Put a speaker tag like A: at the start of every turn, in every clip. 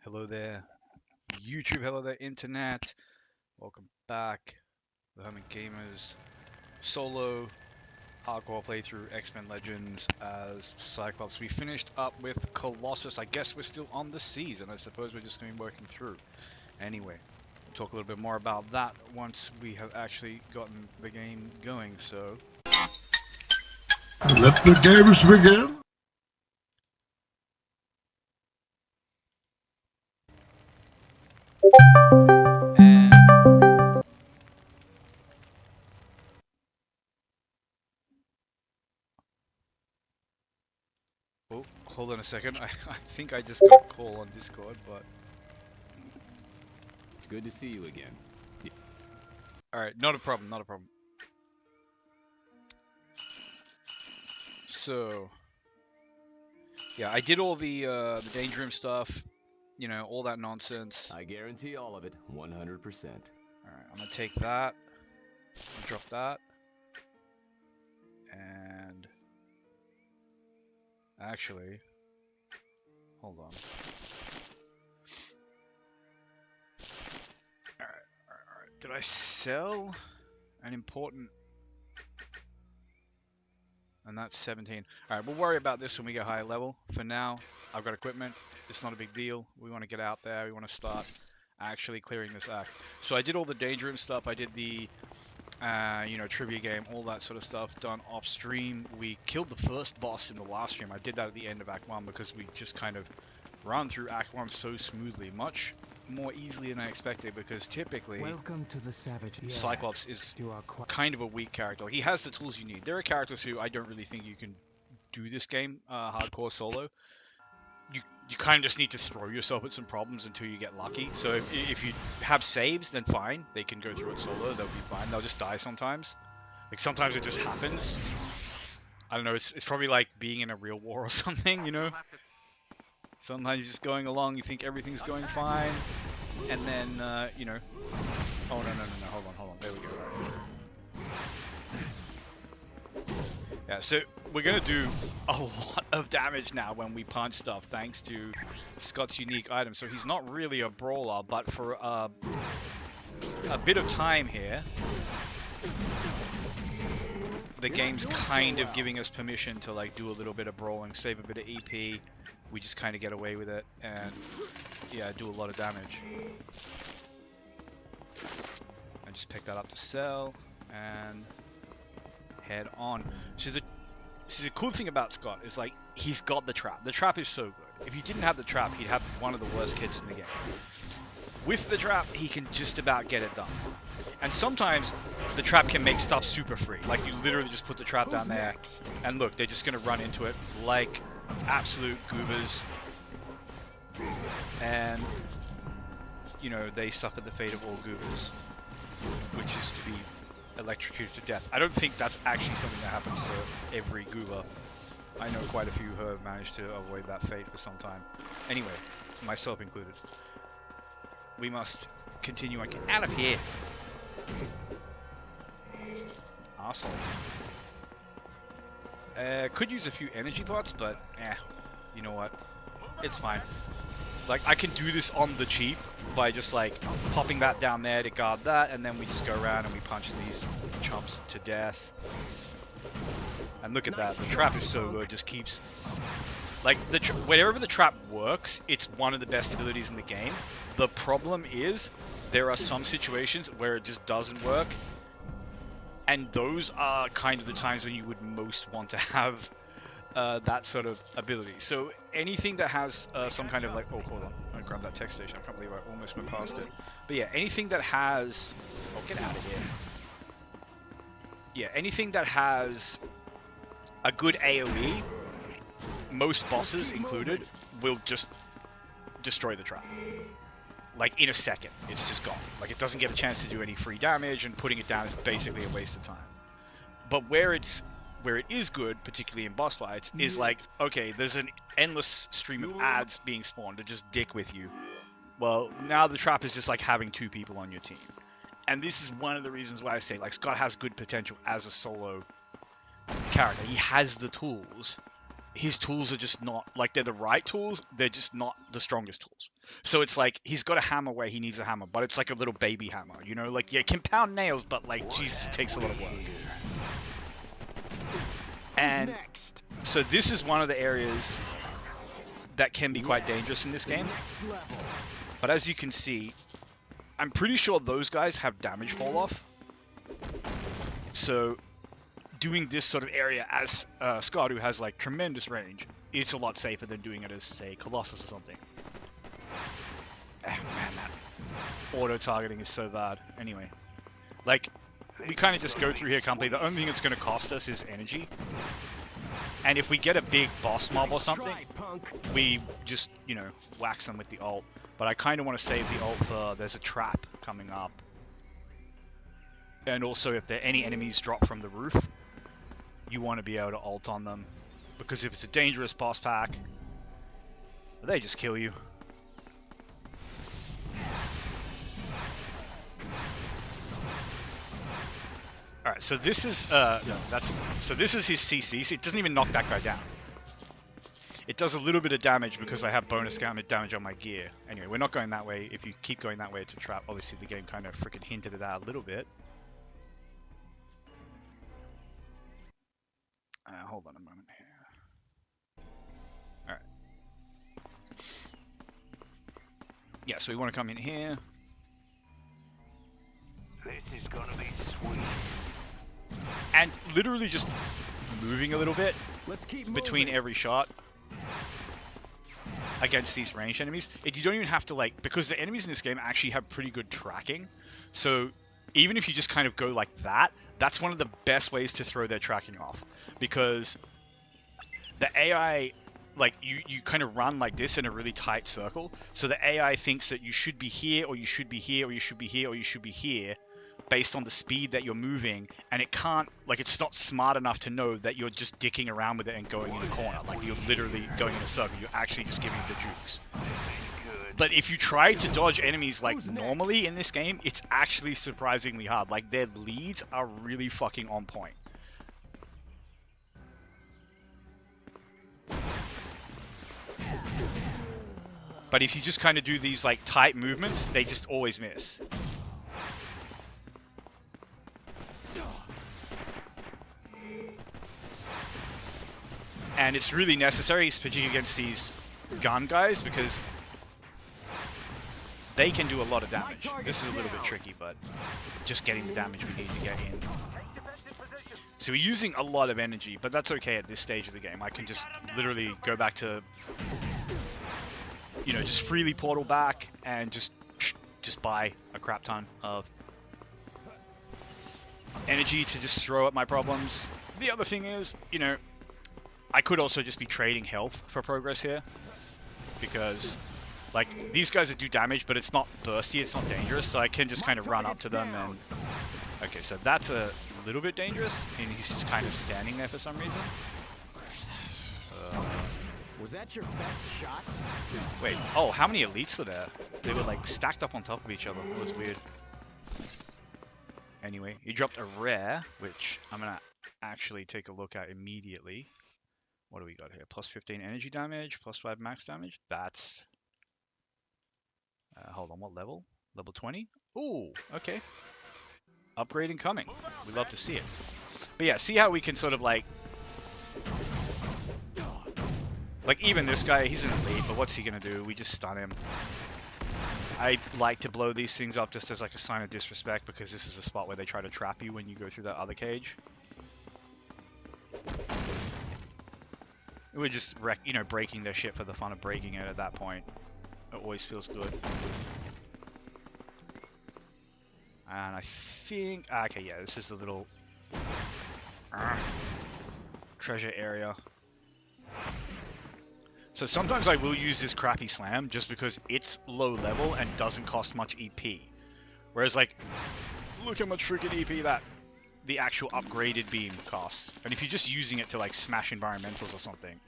A: Hello there, YouTube. Hello there, Internet. Welcome back. The Hermit Gamers solo hardcore playthrough X-Men Legends as Cyclops. We finished up with Colossus. I guess we're still on the seas, and I suppose we're just going to be working through. Anyway, we'll talk a little bit more about that once we have actually gotten the game going. So,
B: Let the games begin.
A: and oh, hold on a second. I think I just got a call on Discord, but
C: It's good to see you again.
A: all right, not a problem, not a problem. So, yeah, I did all the danger room stuff, you know, all that nonsense.
C: I guarantee all of it, 100%.
A: All right, I'm gonna take that, drop that, and actually, hold on. All right, all right. Did I sell an important? And that's 17. All right, we'll worry about this when we get higher level. For now, I've got equipment. It's not a big deal. We want to get out there. We want to start actually clearing this act. So I did all the danger room stuff. I did the, you know, trivia game, all that sort of stuff done off stream. We killed the first boss in the last stream. I did that at the end of Act 1 because we just kind of run through Act 1 so smoothly. Much more easily than I expected because typically
D: Welcome to the Savage.
A: Cyclops is
D: You are quite
A: kind of a weak character. He has the tools you need. There are characters who I don't really think you can do this game hardcore solo. You kind of just need to throw yourself at some problems until you get lucky. So if you have saves, then fine. They can go through it solo. They'll be fine. They'll just die sometimes. Like sometimes it just happens. I don't know. It's probably like being in a real war or something, you know? Sometimes you're just going along, you think everything's going fine, and then, you know... Oh, no, hold on, there we go. Yeah, so we're gonna do a lot of damage now when we punch stuff, thanks to Scott's unique item. So he's not really a brawler, but for a bit of time here, the game's kind of giving us permission to like do a little bit of brawling, save a bit of EP. We just kind of get away with it and yeah, do a lot of damage. I just pick that up to sell and head on. So the cool thing about Scott is like he's got the trap. The trap is so good. If you didn't have the trap, he'd have one of the worst kits in the game. With the trap, he can just about get it done. And sometimes the trap can make stuff super free. Like you literally just put the trap down there and look, they're just gonna run into it like absolute goobers. And you know, they suffer the fate of all goobers, which is to be electrocuted to death. I don't think that's actually something that happens to every goober. I know quite a few who have managed to avoid that fate for some time. Anyway, myself included. We must continue on. Get out of here! Arsehole. Could use a few energy pots, but you know what? It's fine. Like, I can do this on the cheap by just, like, popping that down there to guard that, and then we just go around and we punch these chumps to death. And look at that, the trap is so good, just keeps... Like, wherever the trap works, it's one of the best abilities in the game. The problem is, there are some situations where it just doesn't work, and those are kind of the times when you would most want to have that sort of ability. So anything that has some kind of like, oh, hold on, I'm gonna grab that text station. I can't believe I almost went past it. But yeah, anything that has, oh, get out of here. Yeah, anything that has a good AoE, most bosses included, will just destroy the trap. Like in a second, it's just gone. Like it doesn't get a chance to do any free damage, and putting it down is basically a waste of time. But where it is good, particularly in boss fights, is like, okay, there's an endless stream of ads being spawned to just dick with you. Well, now the trap is just like having two people on your team. And this is one of the reasons why I say, like, Scott has good potential as a solo character. He has the tools. his tools are just not, like, they're the right tools, they're just not the strongest tools. So it's like, he's got a hammer where he needs a hammer, but it's like a little baby hammer, you know? Like, yeah, it can pound nails, but, like, Jesus, it takes a lot of work. And so this is one of the areas that can be quite dangerous in this game. But as you can see, I'm pretty sure those guys have damage fall off. So doing this sort of area as Scott, who has like tremendous range, it's a lot safer than doing it as, say, Colossus or something. Man, that auto-targeting is so bad. Anyway, like, we kind of just go through here, company. The only thing it's going to cost us is energy. And if we get a big boss mob or something, we just, you know, wax them with the ult. But I kind of want to save the ult for there's a trap coming up. And also, if there any enemies drop from the roof, you want to be able to ult on them. Because if it's a dangerous boss pack, they just kill you. Alright, so this is, so this is his CC. So it doesn't even knock that guy down. It does a little bit of damage because I have bonus damage on my gear. Anyway, we're not going that way. If you keep going that way, it's a trap. Obviously, the game kind of freaking hinted at that a little bit. Hold on a moment here. Alright. Yeah, so we want to come in here.
B: This is gonna be sweet.
A: And literally just moving a little bit
C: Let's
A: between every shot against these ranged enemies. You don't even have to, like, because the enemies in this game actually have pretty good tracking. So even if you just kind of go like that, that's one of the best ways to throw their tracking off. Because the AI, like, you kind of run like this in a really tight circle. So the AI thinks that you should be here, or you should be here, or you should be here, or you should be here, based on the speed that you're moving, and it can't, like, it's not smart enough to know that you're just dicking around with it and going in a corner. Like, you're literally going in a circle. You're actually just giving it the jukes. But if you try to dodge enemies, like, normally in this game, it's actually surprisingly hard. Like, their leads are really fucking on point. But if you just kind of do these, like, tight movements, they just always miss. And it's really necessary, especially against these gun guys, because they can do a lot of damage. This is a little bit tricky, but just getting the damage we need to get in. So we're using a lot of energy, but that's okay at this stage of the game. I can just literally go back to, you know, just freely portal back and just buy a crap ton of energy to just throw at my problems. The other thing is, you know, I could also just be trading health for progress here, because, like, these guys that do damage, but it's not bursty, it's not dangerous, so I can just kind of run up to them and... Okay, so that's a little bit dangerous, and he's just kind of standing there for some reason.
C: Was that your best shot?
A: Wait, oh, how many elites were there? They were, like, stacked up on top of each other. It was weird. Anyway, he dropped a rare, which I'm gonna actually take a look at immediately. What do we got here? Plus 15 energy damage, plus 5 max damage. That's... hold on, what level? Level 20? Ooh, okay. Upgrading coming. We love to see it. But yeah, see how we can sort of, like... Like, even this guy, he's an elite, but what's he gonna do? We just stun him. I like to blow these things up just as, like, a sign of disrespect, because this is a spot where they try to trap you when you go through that other cage. We're just, you know, breaking their shit for the fun of breaking it at that point. It always feels good. And I think... Okay, yeah, this is the little... treasure area. So sometimes I will use this crappy slam just because it's low level and doesn't cost much EP. Whereas, like, look how much freaking EP that the actual upgraded beam costs. And if you're just using it to, like, smash environmentals or something,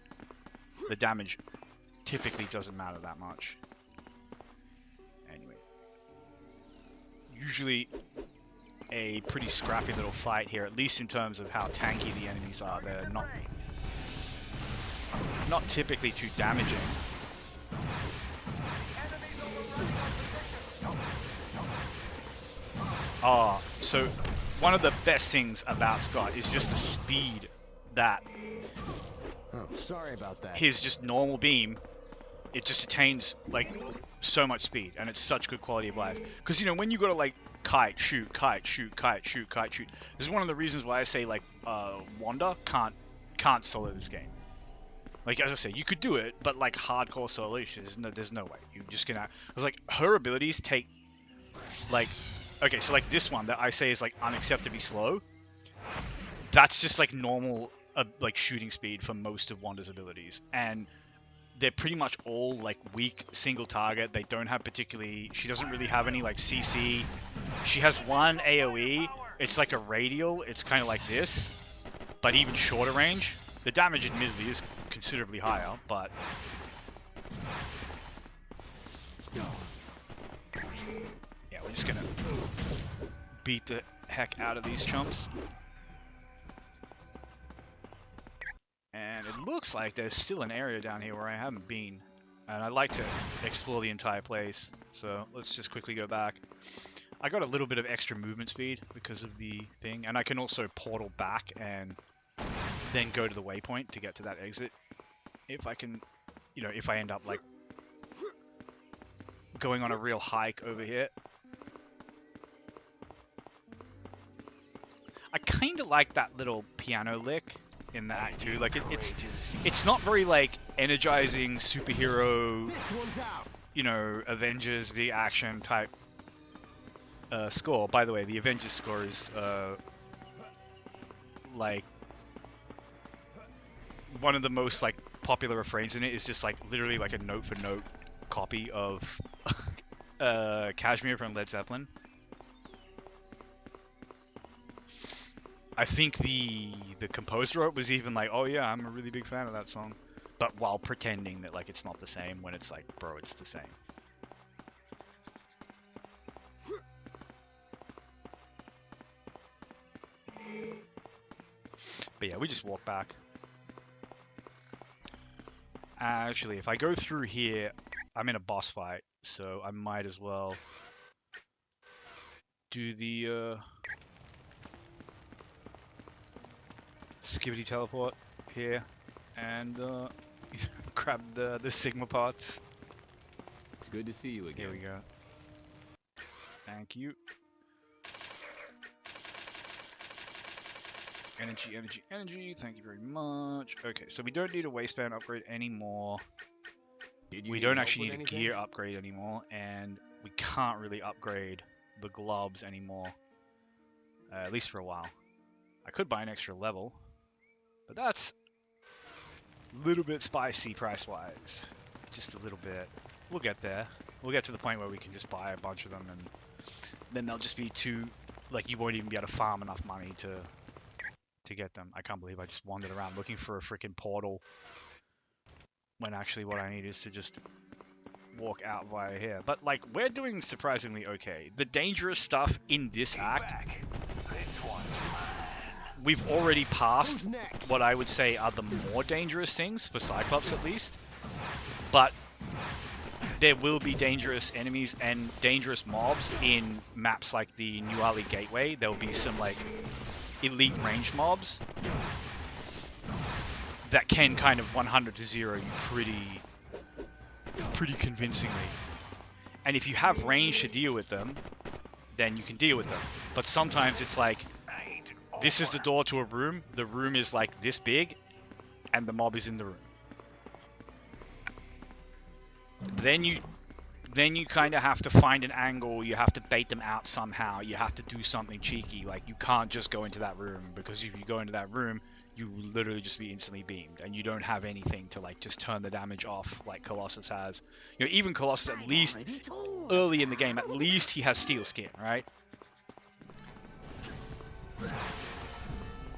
A: the damage typically doesn't matter that much. Anyway. Usually a pretty scrappy little fight here, at least in terms of how tanky the enemies are. They're not... not typically too damaging. Ah, so one of the best things about Scott is just the speed that
C: Oh, sorry about that.
A: his just normal beam, it just attains like so much speed, and it's such good quality of life. Because you know when you gotta like kite, shoot, kite, shoot, kite, shoot, kite, shoot. This is one of the reasons why I say like Wanda can't solo this game. Like as I say, you could do it, but like hardcore solo, there's no way. You're just gonna. Because like her abilities take like. Okay, so like this one that I say is like unacceptably slow. That's just like normal like shooting speed for most of Wanda's abilities, and they're pretty much all like weak single target. They don't have particularly. She doesn't really have any like CC. She has one AOE. It's like a radial. It's kind of like this, but even shorter range. The damage admittedly is considerably higher, but yeah, we're just gonna beat the heck out of these chumps. And it looks like there's still an area down here where I haven't been. And I'd like to explore the entire place. So let's just quickly go back. I got a little bit of extra movement speed because of the thing. And I can also portal back and then go to the waypoint to get to that exit. If I can, you know, if I end up like going on a real hike over here. I kind of like that little piano lick in the act too. Like it's not very like energizing superhero, you know, Avengers v action type score. By the way, the Avengers score is like one of the most like popular refrains in it is just like literally like a note for note copy of Kashmir from Led Zeppelin. I think the composer was even like, oh yeah, I'm a really big fan of that song, but while pretending that like it's not the same when it's like, bro, it's the same. But yeah, we just walk back. Actually, if I go through here, I'm in a boss fight, so I might as well do the skibbity teleport here and grab the Sigma parts.
C: It's good to see you again.
A: Here we go. Thank you. Energy, energy, energy. Thank you very much. Okay, so we don't need a waistband upgrade anymore. We don't actually need a gear upgrade anymore, and we can't really upgrade the globs anymore. At least for a while. I could buy an extra level, but that's a little bit spicy price-wise. Just a little bit. We'll get there. We'll get to the point where we can just buy a bunch of them, and then they'll just be too... Like, you won't even be able to farm enough money to get them. I can't believe I just wandered around looking for a freaking portal, when actually what I need is to just walk out via here. But, like, we're doing surprisingly okay. The dangerous stuff in this act... We've already passed what I would say are the more dangerous things, for Cyclops at least. But there will be dangerous enemies and dangerous mobs in maps like the New Ali Gateway. There will be some like elite range mobs that can kind of 100 to 0 you pretty convincingly. And if you have range to deal with them, then you can deal with them. But sometimes it's like, this is the door to a room, the room is like this big, and the mob is in the room. Then you kind of have to find an angle, you have to bait them out somehow, you have to do something cheeky, like you can't just go into that room, because if you go into that room, you will literally just be instantly beamed, and you don't have anything to like just turn the damage off like Colossus has. You know, even Colossus, at least early in the game, at least he has steel skin, right?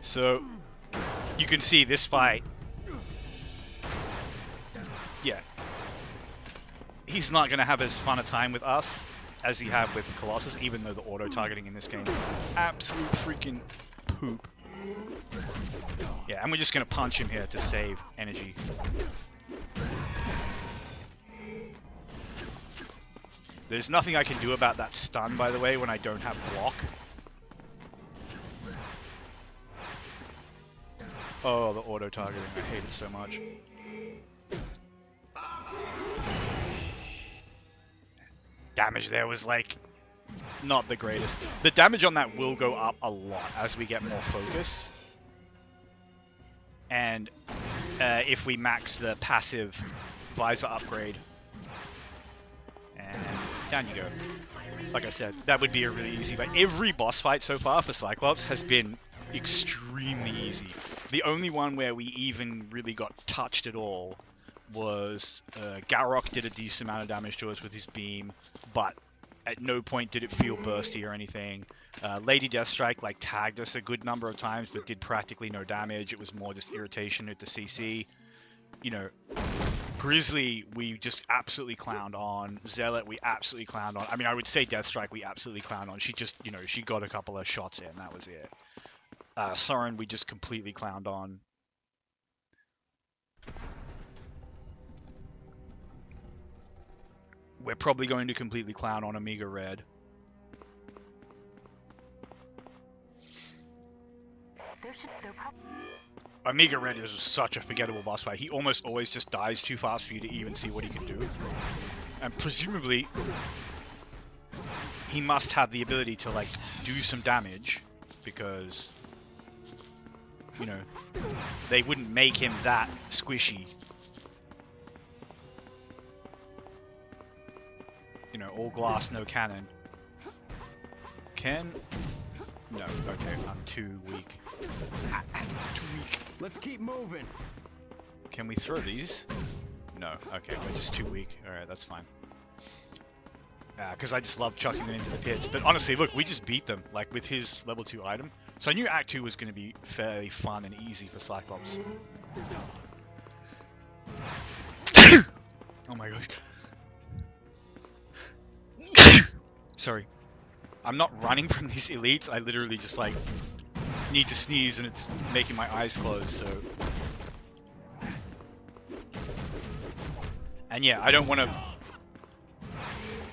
A: So, you can see this fight. Yeah. He's not going to have as fun a time with us as he had with Colossus, even though the auto-targeting in this game is absolute freaking poop. Yeah, and we're just gonna punch him here to save energy. There's nothing I can do about that stun, by the way, when I don't have block. Oh, the auto-targeting. I hate it so much. Damage there was, like, not the greatest. The damage on that will go up a lot as we get more focus. And if we max the passive visor upgrade. And down you go. Like I said, that would be a really easy fight. Every boss fight so far for Cyclops has been extremely easy. The only one where we even really got touched at all was Garrock did a decent amount of damage to us with his beam, but at no point did it feel bursty or anything. Lady Deathstrike like tagged us a good number of times, but did practically no damage. It was more just irritation with the CC. You know, Grizzly, we just absolutely clowned on. Zealot, we absolutely clowned on. I mean, I would say Deathstrike, we absolutely clowned on. She just, you know, she got a couple of shots in, that was it. Soren, we just completely clowned on. We're probably going to completely clown on Amiga Red. Amiga Red is such a forgettable boss fight. He almost always just dies too fast for you to even see what he can do. And presumably, he must have the ability to, like, do some damage, because, you know, they wouldn't make him that squishy. You know, all glass, no cannon. Can... No, okay, I'm too weak. Too weak.
C: Let's keep moving.
A: Can we throw these? No, okay, we're just too weak. Alright, that's fine. Because I just love chucking them into the pits. But honestly, look, we just beat them, like, with his level 2 item. So I knew Act 2 was going to be fairly fun and easy for Cyclops. Oh my gosh. Sorry. I'm not running from these elites, I literally just, like, need to sneeze and it's making my eyes close, so... And yeah, I don't want to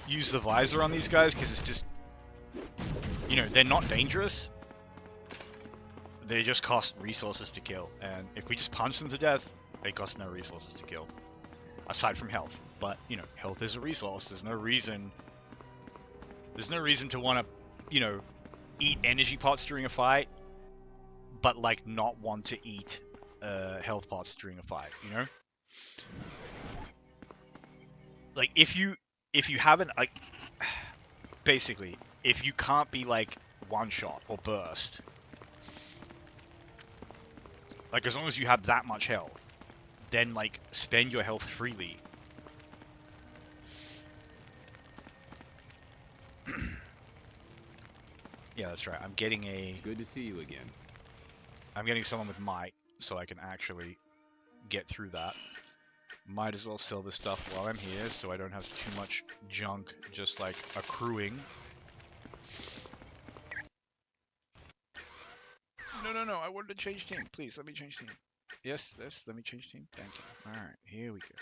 A: use the visor on these guys, because it's just... You know, they're not dangerous. They just cost resources to kill, and if we just punch them to death, they cost no resources to kill. Aside from health. But, you know, health is a resource, there's no reason... There's no reason to want to, you know, eat energy pots during a fight, but, like, not want to eat health pots during a fight, you know? Like, if you haven't, like, basically, if you can't be, like, one-shot or burst, like, as long as you have that much health, then, like, spend your health freely. Yeah, that's right. I'm getting a...
C: It's good to see you again.
A: I'm getting someone with might, so I can actually get through that. Might as well sell this stuff while I'm here, so I don't have too much junk just, like, accruing. No, I wanted to change team. Please, let me change team. Yes, let me change team. Thank you. Alright, here we go.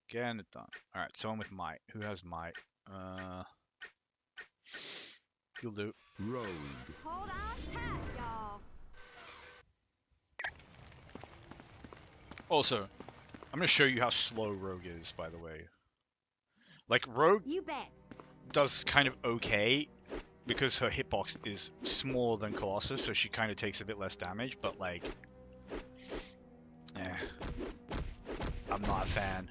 A: Getting it done. Alright, someone with might. Who has might? You'll do.
C: Rogue.
D: Hold on tight, y'all.
A: Also, I'm gonna show you how slow Rogue is, by the way. Like, Rogue
D: You bet.
A: does kind of okay, because her hitbox is smaller than Colossus, so she kind of takes a bit less damage, but, like... I'm not a fan.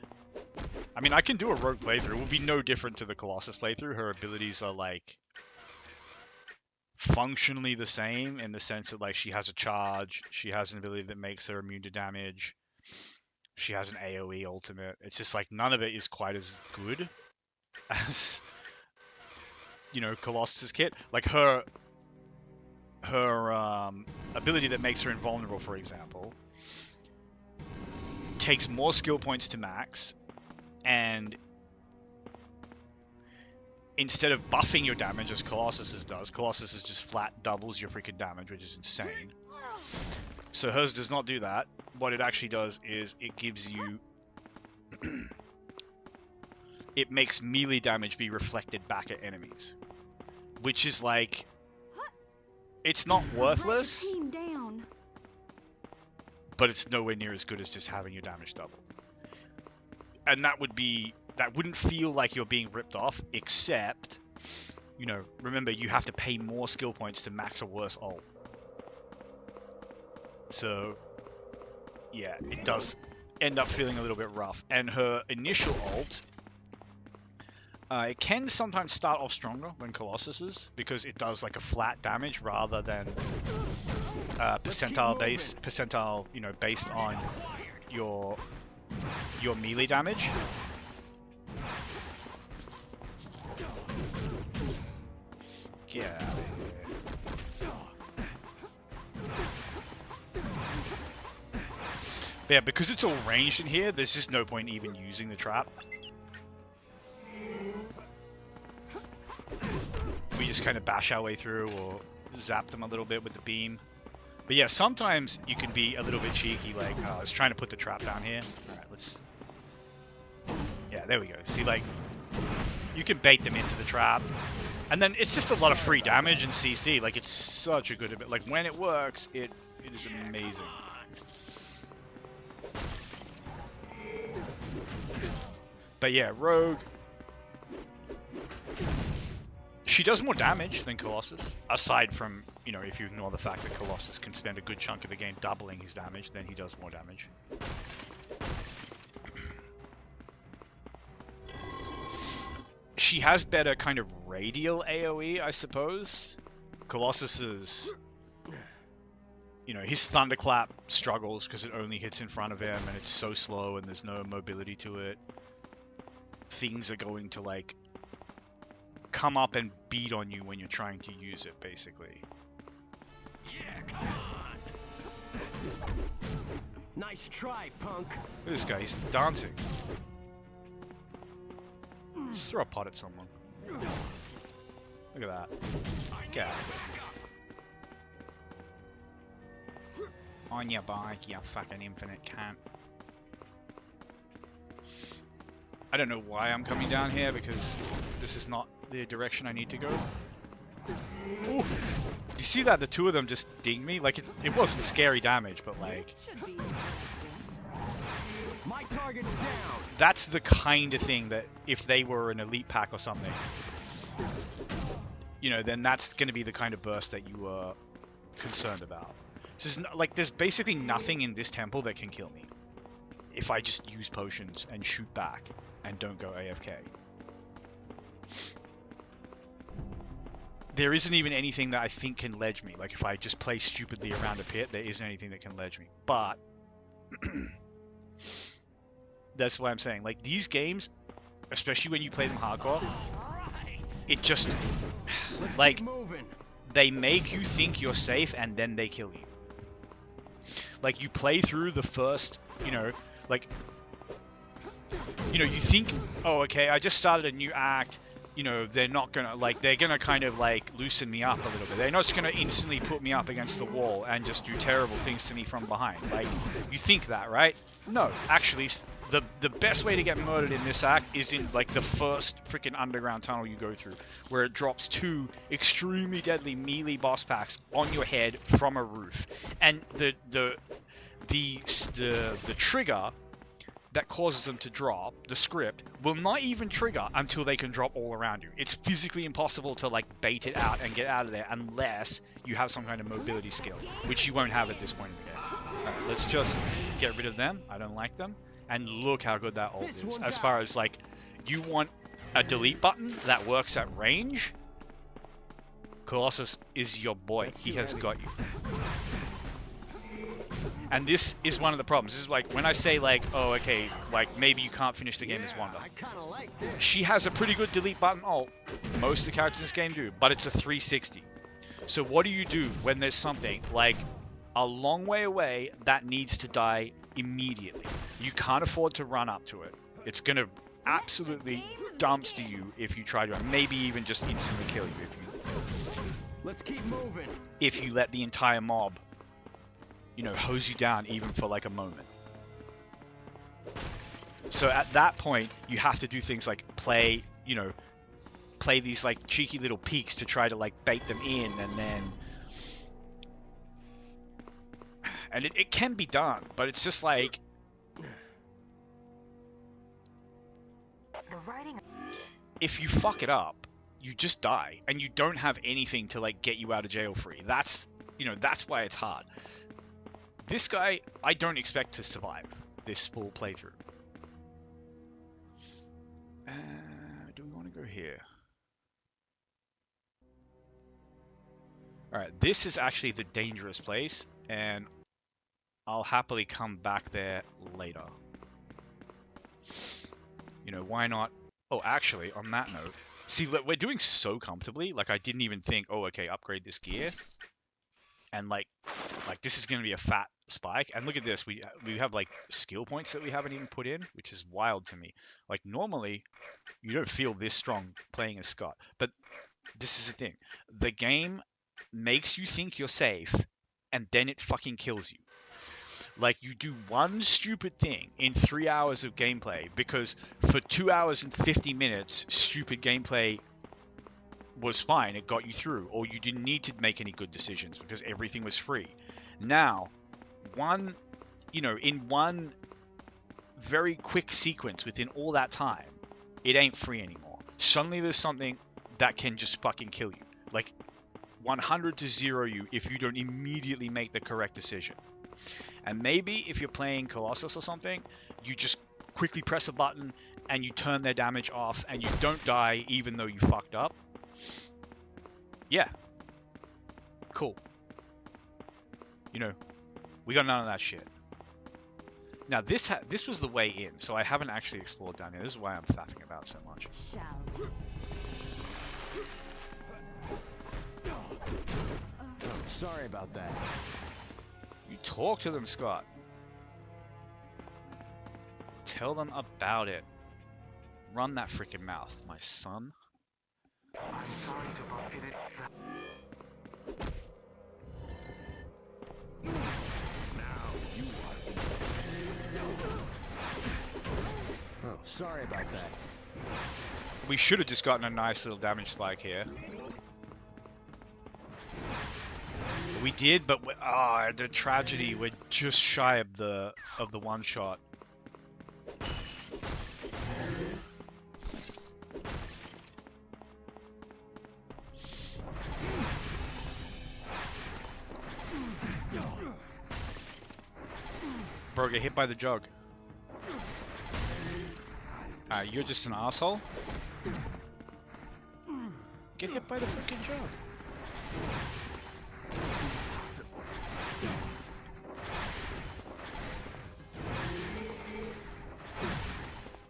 A: I mean, I can do a Rogue playthrough. It will be no different to the Colossus playthrough. Her abilities are, like... functionally the same, in the sense that, like, she has a charge, she has an ability that makes her immune to damage, she has an AoE ultimate. It's just like none of it is quite as good as, you know, Colossus' kit. Like her ability that makes her invulnerable, for example, takes more skill points to max, and instead of buffing your damage as Colossus's does, Colossus's just flat doubles your freaking damage, which is insane. So hers does not do that. What it actually does is it gives you... it makes melee damage be reflected back at enemies. Which is like... it's not worthless,
D: Team down.
A: but it's nowhere near as good as just having your damage doubled. And that wouldn't feel like you're being ripped off, except, you know, remember you have to pay more skill points to max a worse ult. So, yeah, it does end up feeling a little bit rough. And her initial ult, it can sometimes start off stronger than Colossus's, because it does like a flat damage rather than percentile, you know, based on your melee damage. Get out of here. But yeah, because it's all ranged in here, there's just no point even using the trap. We just kind of bash our way through or zap them a little bit with the beam. But yeah, sometimes you can be a little bit cheeky, like, I was trying to put the trap down here. Alright, let's... yeah, there we go. See, like, you can bait them into the trap. And then it's just a lot of free damage in CC. Like, it's such a good... like, when it works, it is amazing. But yeah, Rogue... she does more damage than Colossus, aside from, you know, if you ignore the fact that Colossus can spend a good chunk of the game doubling his damage, then he does more damage. She has better kind of radial AoE, I suppose. Colossus's, you know, his Thunderclap struggles because it only hits in front of him and it's so slow and there's no mobility to it. Things are going to, like, come up and beat on you when you're trying to use it, basically.
B: Yeah, come on.
C: Nice try, punk.
A: Look at this guy, he's dancing. Just throw a pot at someone. Look at that. Get out of here. On your bike, you fucking infinite cunt. I don't know why I'm coming down here, because this is not the direction I need to go. Ooh. You see that? The two of them just dinged me? Like, it wasn't scary damage, but like...
C: My target's down.
A: That's the kind of thing that if they were an elite pack or something, you know, then that's going to be the kind of burst that you were concerned about. There's basically nothing in this temple that can kill me if I just use potions and shoot back and don't go AFK. There isn't even anything that I think can ledge me. Like, if I just play stupidly around a pit, there isn't anything that can ledge me. But that's why I'm saying, like, these games, especially when you play them hardcore, it just, like, they make you think you're safe and then they kill you. Like, you play through the first, you know, like, you know, you think, oh, okay, I just started a new act, you know, they're not gonna, like, they're gonna kind of, like, loosen me up a little bit. They're not just gonna instantly put me up against the wall and just do terrible things to me from behind. Like, you think that, right? No, actually, the best way to get murdered in this act is in, like, the first freaking underground tunnel you go through, where it drops 2 extremely deadly melee boss packs on your head from a roof. And the trigger that causes them to drop, the script, will not even trigger until they can drop all around you. It's physically impossible to, like, bait it out and get out of there unless you have some kind of mobility skill, which you won't have at this point in the game. Alright, let's just get rid of them. I don't like them. And look how good that ult is. As far as, like, you want a delete button that works at range, Colossus is your boy. He has got you. And this is one of the problems. This is like, when I say, like, oh, okay, like, maybe you can't finish the game as Wanda. She has a pretty good delete button ult. Most of the characters in this game do, but it's a 360. So what do you do when there's something, like, a long way away that needs to die immediately? You can't afford to run up to it. It's going to absolutely dumpster you if you try to, and maybe even just instantly kill you
C: Let's keep moving.
A: if you let the entire mob, you know, hose you down even for like a moment. So at that point, you have to do things like play these like cheeky little peeks to try to like bait them in, and it can be done, but it's just like,
D: The writing.
A: if you fuck it up, you just die, and you don't have anything to like get you out of jail free. That's why it's hard. This guy, I don't expect to survive this full playthrough. Do we want to go here? Alright, this is actually the dangerous place, and I'll happily come back there later. You know, why not? Oh, actually, on that note, see, look, we're doing so comfortably, like, I didn't even think, oh, okay, upgrade this gear. And, like this is going to be a fat spike. And look at this, we have, like, skill points that we haven't even put in, which is wild to me. Like, normally, you don't feel this strong playing as Scott. But this is the thing. The game makes you think you're safe, and then it fucking kills you. Like, you do one stupid thing in 3 hours of gameplay, because for 2 hours and 50 minutes, stupid gameplay was fine, it got you through, or you didn't need to make any good decisions because everything was free. Now, in one very quick sequence within all that time, it ain't free anymore. Suddenly there's something that can just fucking kill you. Like, 100 to 0 you if you don't immediately make the correct decision. And maybe if you're playing Colossus or something, you just quickly press a button and you turn their damage off and you don't die even though you fucked up. Yeah. Cool. You know, we got none of that shit. Now this was the way in, so I haven't actually explored down here. This is why I'm faffing about so much.
D: Shall.
C: Oh, sorry about that.
A: You talk to them, Scott. Tell them about it. Run that freaking mouth, my son.
B: I'm sorry to bump it. Now you
C: Oh, sorry about that.
A: We should have just gotten a nice little damage spike here. We did, but the tragedy, we're just shy of the one shot. Bro, get hit by the jug. You're just an asshole. Get hit by the freaking jug.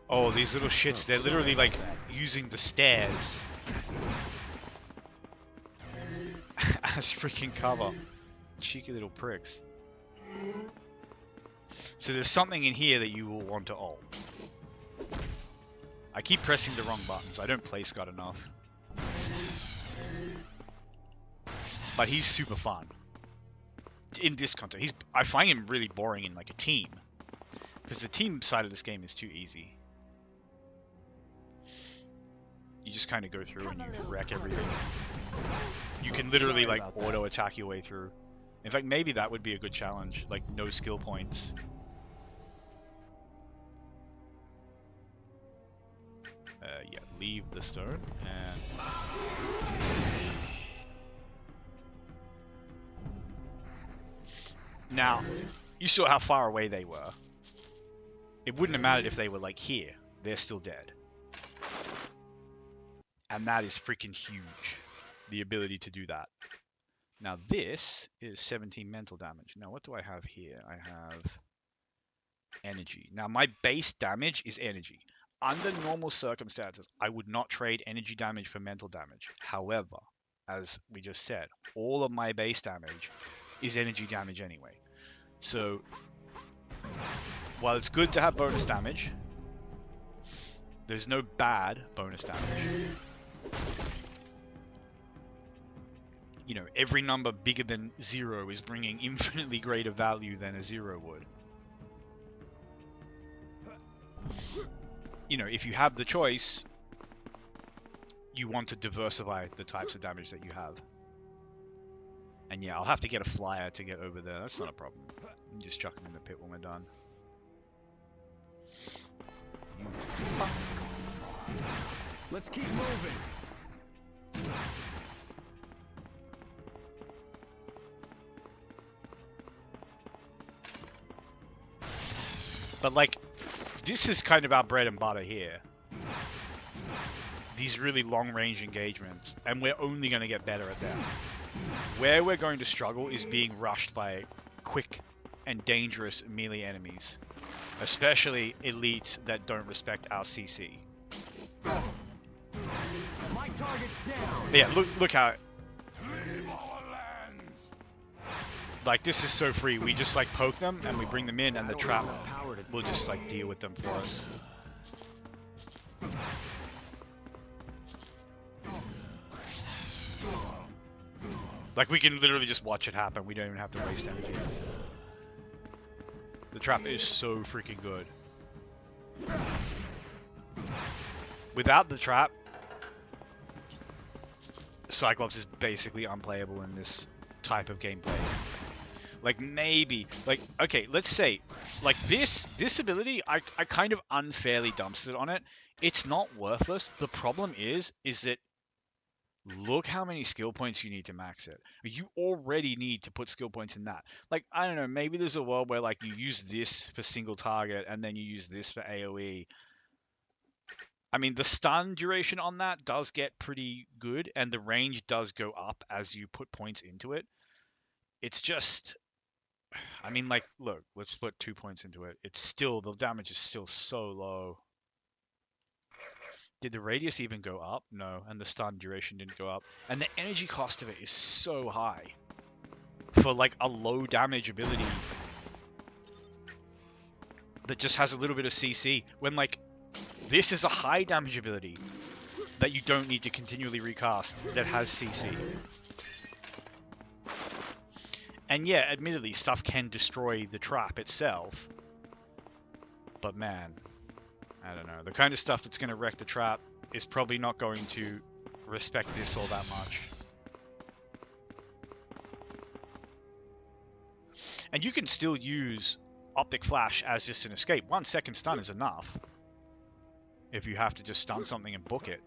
A: Oh, these little shits, they're literally like using the stairs as freaking cover. Cheeky little pricks. So there's something in here that you will want to ult. I keep pressing the wrong buttons. I don't play Scott enough. But he's super fun. In this context, I find him really boring in like a team. Because the team side of this game is too easy. You just kind of go through and you wreck everything. You can literally like auto attack your way through. In fact, maybe that would be a good challenge. Like no skill points. Yeah, leave the stone and... Now, you saw how far away they were. It wouldn't have mattered if they were like here. They're still dead. And that is freaking huge. The ability to do that. Now this is 17 mental damage. Now what do I have here? I have energy. Now my base damage is energy. Under normal circumstances, I would not trade energy damage for mental damage. However, as we just said, all of my base damage is energy damage anyway. So, while it's good to have bonus damage, There's no bad bonus damage. You know, every number bigger than 0 is bringing infinitely greater value than a 0 would. You know, if you have the choice, you want to diversify the types of damage that you have. And yeah, I'll have to get a flyer to get over there. That's not a problem. You can just chuck them in the pit when we're done.
C: Let's keep moving.
A: But like, this is kind of our bread and butter here. These really long-range engagements, and we're only going to get better at them. Where we're going to struggle is being rushed by quick and dangerous melee enemies, especially elites that don't respect our CC.
C: My target's down.
A: But yeah, look how... Like, this is so free. We just, like, poke them, and we bring them in, and the trap will just, like, deal with them for us. Like, we can literally just watch it happen. We don't even have to waste energy. The trap is so freaking good. Without the trap, Cyclops is basically unplayable in this type of gameplay. Like, maybe, like, okay, let's say, like, this ability, I kind of unfairly dumpstered on it. It's not worthless. The problem is that look how many skill points you need to max it. You already need to put skill points in that. Like, I don't know, maybe there's a world where, like, you use this for single target, and then you use this for AoE. I mean, the stun duration on that does get pretty good, and the range does go up as you put points into it. It's just... I mean, like, look, let's put 2 points into it. It's still... the damage is still so low. Did the radius even go up? No, and the stun duration didn't go up. And the energy cost of it is so high. For, like, a low damage ability that just has a little bit of CC. When, like, this is a high damage ability that you don't need to continually recast that has CC. And yeah, admittedly, stuff can destroy the trap itself. But man, I don't know. The kind of stuff that's going to wreck the trap is probably not going to respect this all that much. And you can still use Optic Flash as just an escape. 1 second stun is enough. If you have to just stun something and book it.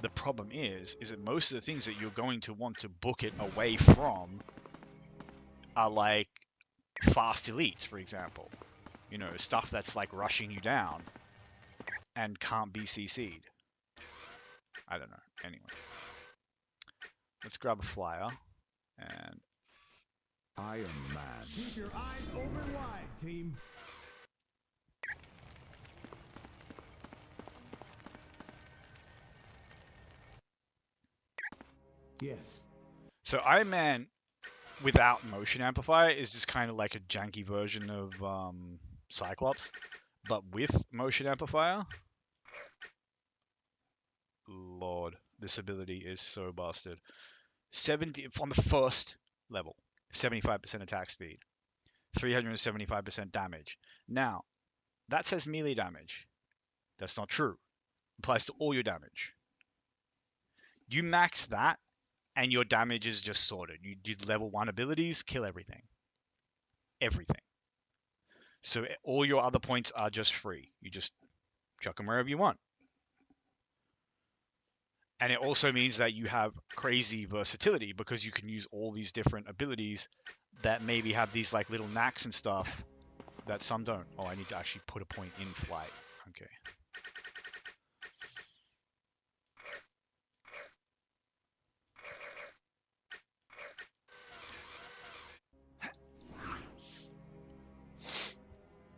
A: The problem is that most of the things that you're going to want to book it away from are like fast elites, for example. You know, stuff that's like rushing you down and can't be CC'd. I don't know. Anyway. Let's grab a flyer and...
C: Iron Man.
E: Keep your eyes open wide, team. Yes.
A: So Iron Man without motion amplifier is just kind of like a janky version of Cyclops, but with motion amplifier, Lord, this ability is so busted. 70 on the first level, 75% attack speed, 375% damage. Now, that says melee damage. That's not true. Applies to all your damage. You max that, and your damage is just sorted. You did level 1 abilities, kill everything. Everything. So all your other points are just free. You just chuck them wherever you want. And it also means that you have crazy versatility because you can use all these different abilities that maybe have these like little knacks and stuff that some don't. Oh, I need to actually put a point in flight. Okay.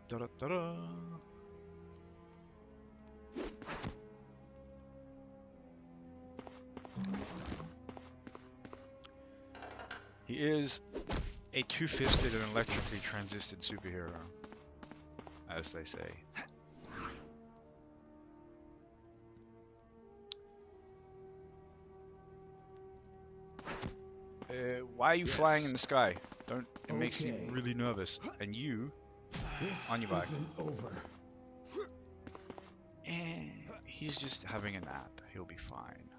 A: Da-da-da-da. He is a two-fisted and electrically transisted superhero, as they say. Why are you
C: Yes.
A: flying in the sky? Don't. It makes me
E: Okay.
A: really nervous. And you,
E: This
A: On your bike.
E: isn't over.
A: he's just having a nap. He'll be fine.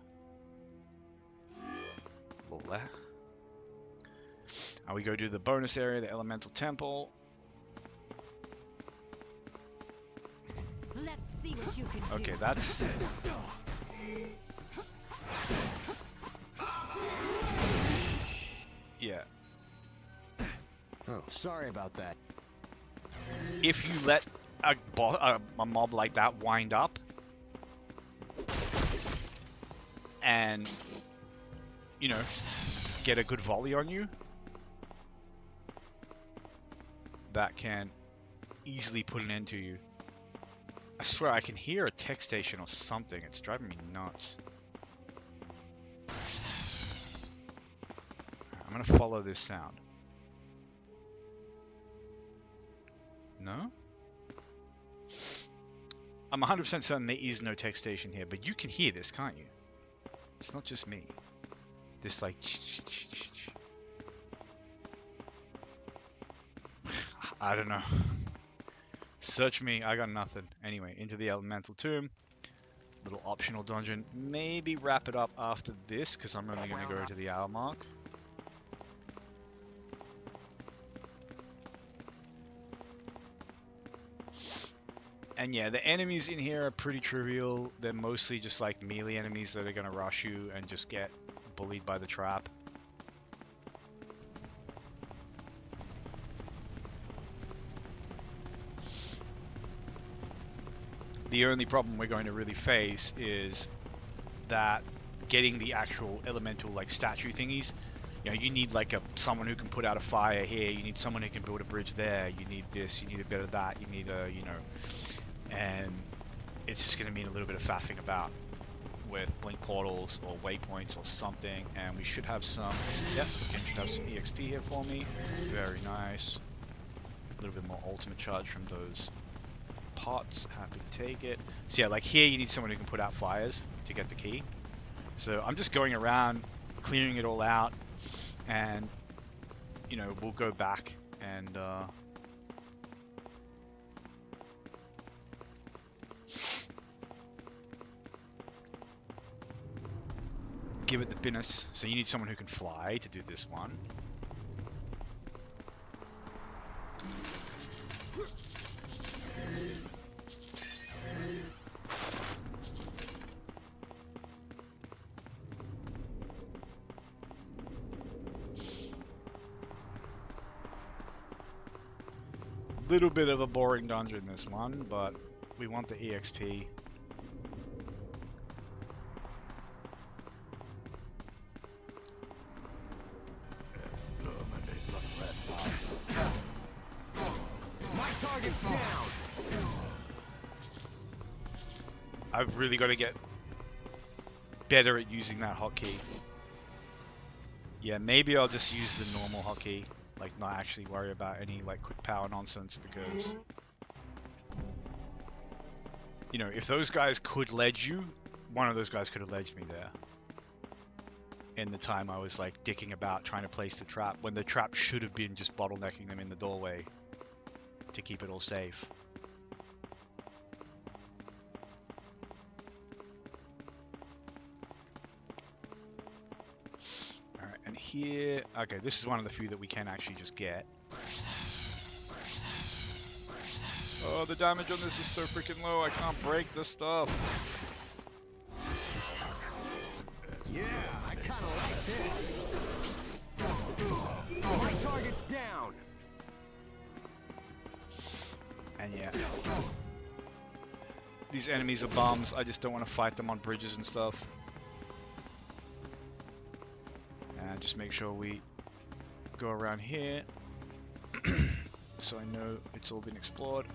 A: Lola. And we go to the bonus area, the Elemental Temple.
F: Let's see what you can do.
A: Okay, that's... Yeah.
C: Oh, sorry about that.
A: If you let a mob like that wind up and, you know, get a good volley on you, that can easily put an end to you. I swear I can hear a tech station or something. It's driving me nuts. I'm gonna follow this sound. No? I'm 100% certain there is no tech station here, but you can hear this, can't you? It's not just me. This like... I don't know. Search me, I got nothing. Anyway, into the Elemental Tomb. Little optional dungeon. Maybe wrap it up after this, because I'm only going to go to the hour mark. And yeah, the enemies in here are pretty trivial. They're mostly just like melee enemies that are going to rush you and just get bullied by the trap. The only problem we're going to really face is that getting the actual elemental like statue thingies. You know, you need like someone who can put out a fire here. You need someone who can build a bridge there. You need this. You need a bit of that. You need a, you know, and it's just going to mean a little bit of faffing about with blink portals or waypoints or something. And we should have some. Yep, we should have some EXP here for me. Very nice. A little bit more ultimate charge from those pots. Happy to take it. So yeah, like here you need someone who can put out fires to get the key. So I'm just going around clearing it all out, and you know, we'll go back and give it the business. So you need someone who can fly to do this one. Little bit of a boring dungeon this one, but we want the EXP.
C: My target's down.
A: I've really got to get better at using that hotkey. Yeah, maybe I'll just use the normal hotkey, like not actually worry about any like quick power nonsense, because you know, if those guys could ledge you, one of those guys could have ledged me there. In the time I was like dicking about trying to place the trap, when the trap should have been just bottlenecking them in the doorway to keep it all safe. Alright, and here, okay, this is one of the few that we can actually just get. Oh, the damage on this is so freaking low, I can't break this stuff.
C: Yeah, I kind of like this. My target's down.
A: And yeah, these enemies are bums. I just don't want to fight them on bridges and stuff. And just make sure we go around here so I know it's all been explored.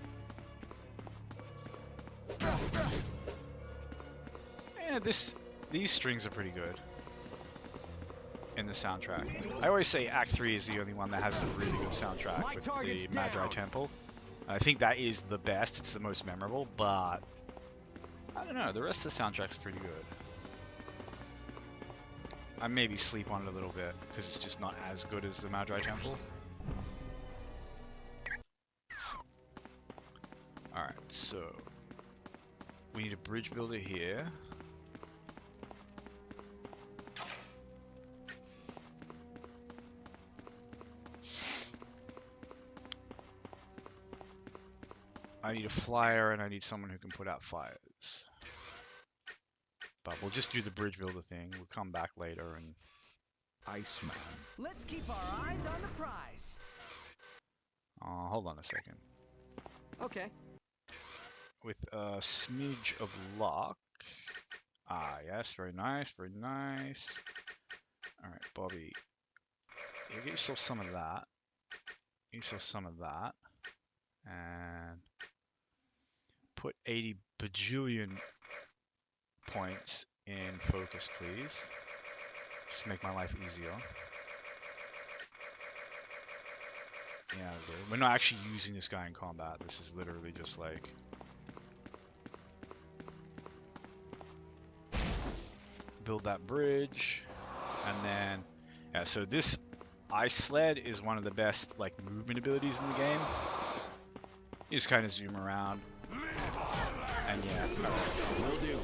A: Yeah, these strings are pretty good in the soundtrack. I always say Act 3 is the only one that has a really good soundtrack with the Magi Temple. I think that is the best, it's the most memorable, but I don't know, the rest of the soundtrack's pretty good. I maybe sleep on it a little bit because it's just not as good as the Magi Temple. Alright, so we need a bridge builder here. I need a flyer and I need someone who can put out fires. But we'll just do the bridge builder thing. We'll come back later and...
C: Iceman. Let's keep our eyes on the prize.
A: hold on a second.
C: Okay.
A: With a smidge of luck. Ah, yes, very nice, very nice. Alright, Bobby. You get yourself some of that. Get yourself some of that. And put 80 bajillion points in focus, please. Just to make my life easier. Yeah, we're not actually using this guy in combat. This is literally just like... build that bridge. And then... yeah, so this ice sled is one of the best like movement abilities in the game. You just kind of zoom around. And yeah.
C: Will do.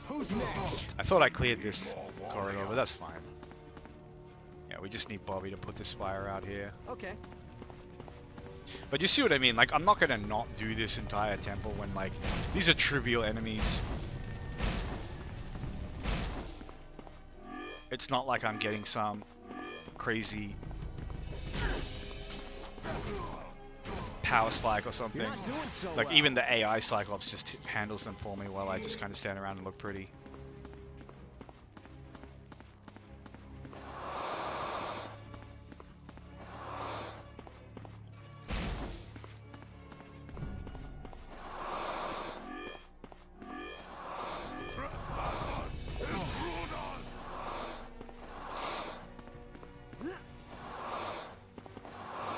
C: Who's next?
A: I thought I cleared this corridor, but that's fine. Yeah, we just need Bobby to put this fire out here.
C: Okay.
A: But you see what I mean? Like, I'm not gonna not do this entire temple when, like, these are trivial enemies. It's not like I'm getting some crazy power spike or something.
C: You're not doing so
A: Like,
C: well.
A: even the AI Cyclops just handles them for me while I just kind of stand around and look pretty.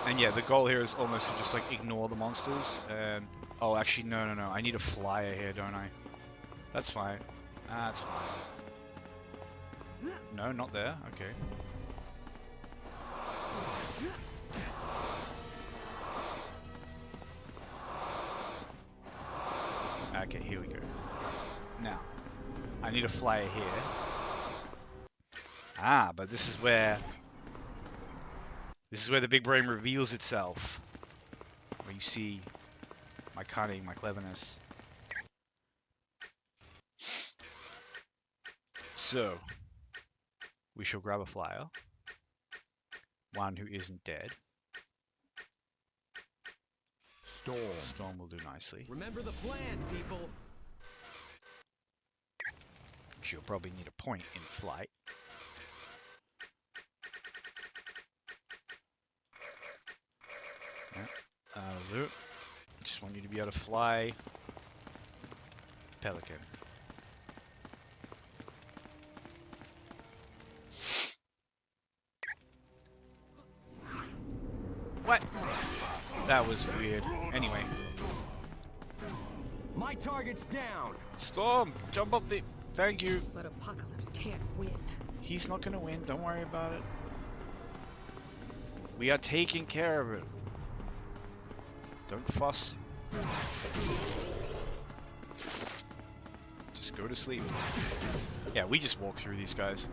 A: And yeah, the goal here is almost to just like ignore the monsters. And oh, actually, no. I need a flyer here, don't I? That's fine. That's fine. No, not there. Okay. Okay, here we go. Now, I need a flyer here. Ah, but this is where the big brain reveals itself. Where you see my cunning, my cleverness. So, we shall grab a flyer. One who isn't dead.
C: Storm.
A: Storm will do nicely.
C: Remember the plan, people.
A: She'll probably need a point in flight. That'll do. Just want you to be able to fly. Pelican. What? That was weird. Anyway.
C: My target's down.
A: Storm! Jump up the... Thank you.
F: But Apocalypse can't win.
A: He's not gonna win. Don't worry about it. We are taking care of it. Don't fuss. Just go to sleep. Yeah, we just walk through these guys.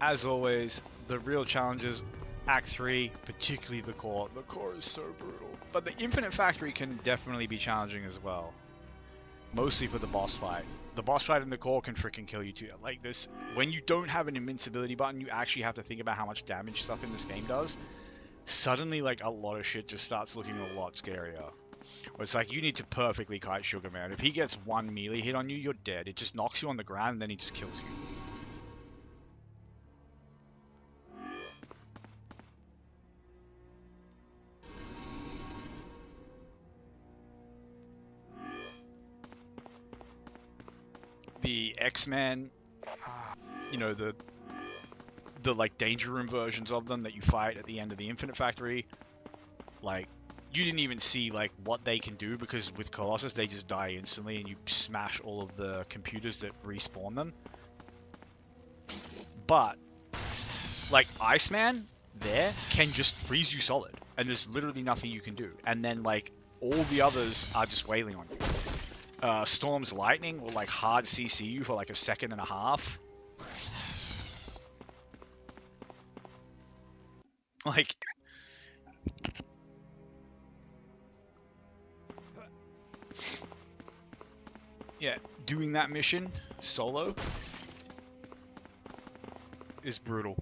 A: As always, the real challenges, Act 3, particularly the core. The core is so brutal. But the Infinite Factory can definitely be challenging as well. Mostly for the boss fight. The boss fight in the core can freaking kill you too. Like this, when you don't have an invincibility button, you actually have to think about how much damage stuff in this game does. Suddenly, like, a lot of shit just starts looking a lot scarier. Where it's like, you need to perfectly kite Sugar Man. If he gets one melee hit on you, you're dead. It just knocks you on the ground and then he just kills you. The X-Men, you know, the like danger room versions of them that you fight at the end of the Infinite Factory, like you didn't even see like what they can do, because with Colossus they just die instantly and you smash all of the computers that respawn them. But like Iceman there can just freeze you solid, and there's literally nothing you can do. And then like all the others are just wailing on you. Storm's lightning will like hard CC you for like a second and a half. Like, yeah, doing that mission solo is brutal.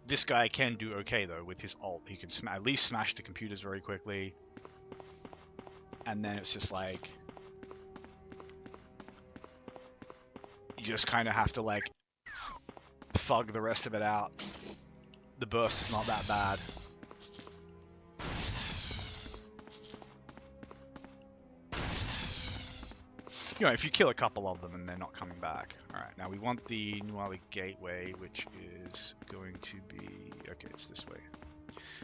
A: This guy can do okay though with his ult. He can at least smash the computers very quickly. And then it's just like, you just kind of have to like thug the rest of it out. The burst is not that bad. You know, if you kill a couple of them and they're not coming back. Alright, now we want the Nuali Gateway, which is going to be... Okay, it's this way.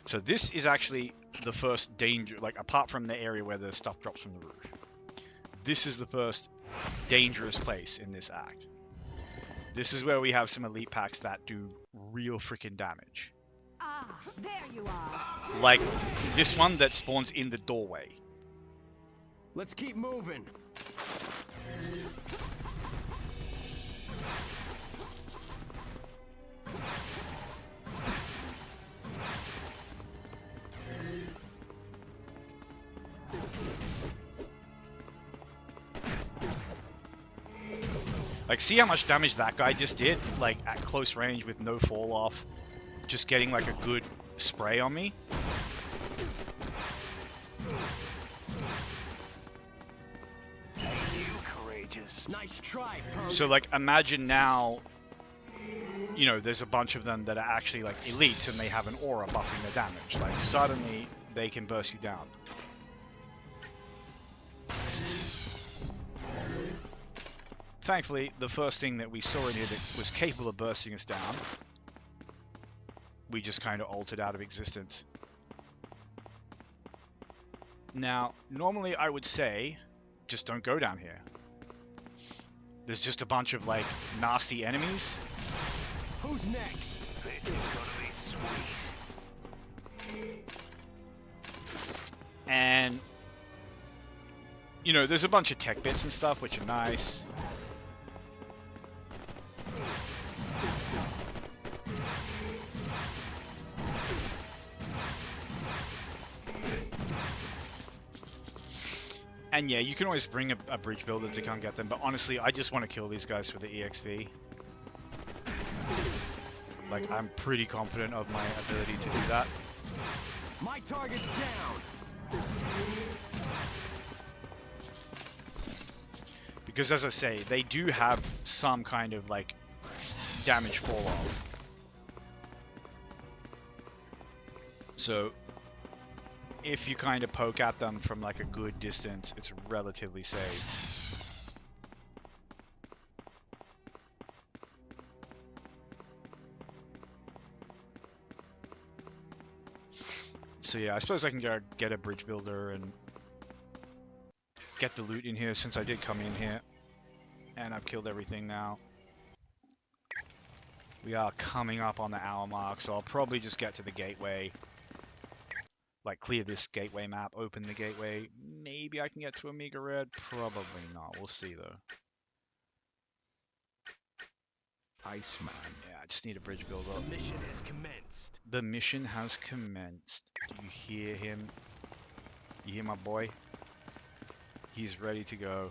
A: So this is actually the first danger, like apart from the area where the stuff drops from the roof. This is the first dangerous place in this act. This is where we have some elite packs that do real freaking damage.
F: Ah, there you are.
A: Like this one that spawns in the doorway.
C: Let's keep moving.
A: Like, see how much damage that guy just did? Like, at close range with no fall off. Just getting, like, a good spray on me.
C: Nice try, Perm.
A: So, like, imagine now, you know, there's a bunch of them that are actually, like, elites and they have an aura buffing their damage. Like, suddenly, they can burst you down. Thankfully, the first thing that we saw in here that was capable of bursting us down, we just kind of altered out of existence. Now, normally I would say, just don't go down here. There's just a bunch of, like, nasty enemies.
C: Who's next?
B: This is gonna be sweet.
A: And, you know, there's a bunch of tech bits and stuff, which are nice. And yeah, you can always bring a bridge builder to come get them, but honestly, I just want to kill these guys for the EXP. Like, I'm pretty confident of my ability to do that.
C: My target's down.
A: Because as I say, they do have some kind of, like, damage fall off. So, if you kind of poke at them from like a good distance, it's relatively safe. So yeah, I suppose I can get a bridge builder and get the loot in here since I did come in here. And I've killed everything now. We are coming up on the hour mark, so I'll probably just get to the gateway. Like, clear this gateway map, open the gateway. Maybe I can get to Omega Red. Probably not. We'll see, though.
C: Iceman.
A: Yeah, I just need a bridge builder.
C: The mission has commenced.
A: The mission has commenced. Do you hear him? You hear my boy? He's ready to go.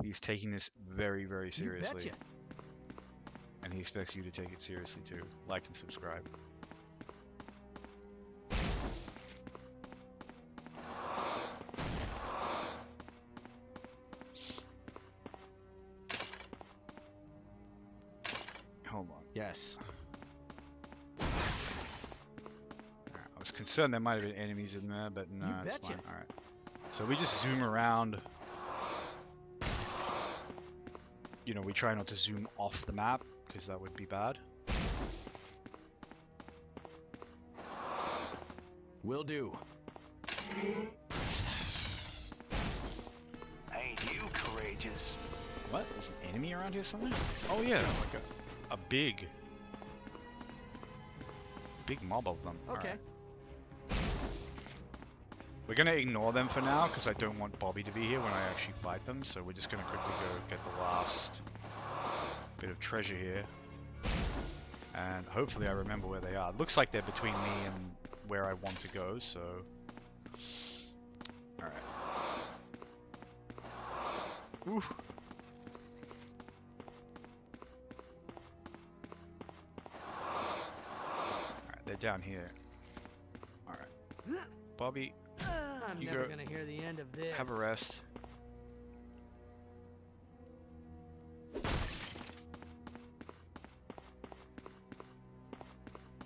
A: He's taking this very, very seriously.
C: You betcha.
A: And he expects you to take it seriously, too. Like and subscribe. Hold on.
C: Yes.
A: Alright, I was concerned there might have been enemies in there, but no,
C: You
A: it's
C: betcha.
A: fine. Alright. So we just zoom around. You know, we try not to zoom off the map, because that would be bad.
C: Will do.
B: Ain't you courageous?
A: What? There's an enemy around here somewhere? Oh yeah, like a big mob of them.
C: Okay.
A: Alright. We're gonna ignore them for now because I don't want Bobby to be here when I actually fight them, so we're just gonna quickly go get the last bit of treasure here. And hopefully I remember where they are. It looks like they're between me and where I want to go, so... Alright. Ooh. Alright, they're down here. Alright. Bobby,
G: I'm
A: You
G: never
A: go-
G: gonna hear the end of this.
A: have a rest.